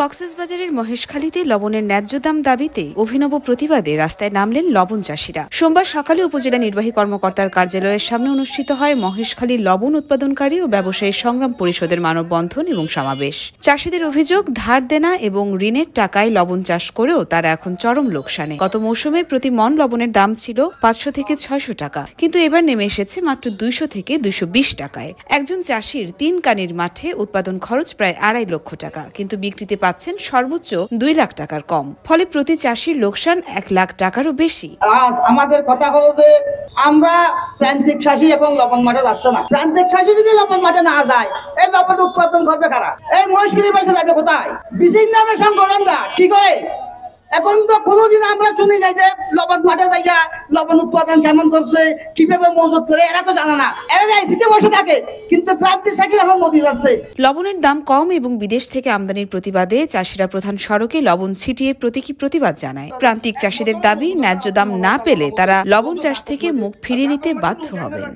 কক্সবাজারের মহেশখালীতে লবণের ন্যায্য দাম দাবিতে অভিনব প্রতিবাদে রাস্তায় নামলেন লবণ চাষিরা। সোমবার সকালে উপজেলা নির্বাহী কর্মকর্তার কার্যালয়ের সামনে অনুষ্ঠিত হয় মহেশখালী লবণ উৎপাদনকারী ও ব্যবসায়ী সংগ্রাম পরিষদের মানববন্ধন এবং সমাবেশ। চাষিদের অভিযোগ, ধার দেনা এবং ঋণের টাকায় লবণ চাষ করেও তারা এখন চরম লোকসানে। গত মৌসুমে প্রতি মণ লবণের দাম ছিল 500 থেকে 600 টাকা, কিন্তু এবার নেমে এসেছে মাত্র 200 থেকে 220 টাকায়। একজন চাষির 3 কানির মাঠে উৎপাদন খরচ প্রায় 2.5 লক্ষ টাকা, কিন্তু বিক্রিতে পাচ্ছেন সর্বোচ্চ 2 লাখ টাকার কম। ফলে প্রতি চাষির লোকসান 1 লাখ টাকারও বেশি। আজ আমাদের কথা হলো যে আমরা প্রান্তিক চাষি এখন লবণ মাঠে যাচ্ছে না। প্রান্তিক চাষি যদি লবণ মাঠে না যায়, এই লবণ উৎপাদন করবে কারা? এই মহেশখালী পয়সা যাবে কোথায়? বিভিন্ন সংগঠনরা কি করে? এখন তো কোনোদিন আমরা শুনি নাই যে লবণ মাঠে যাইয়া লবণ উৎপাদন কেমন করছে, কিভাবে মজুত করে, এরা তো জানে না। এরা যায় শীতে বসে থাকে, কিন্তু প্রান্তিক চাষি এখন মদি যাচ্ছে। লবণের দাম কম এবং বিদেশ থেকে আমদানির প্রতিবাদে চাষিরা প্রধান সড়কে লবণ ছিটিয়ে প্রতীকী প্রতিবাদ জানায়। প্রান্তিক চাষিদের দাবি, ন্যায্য দাম না পেলে তারা লবণ চাষ থেকে মুখ ফিরিয়ে নিতে বাধ্য হবেন।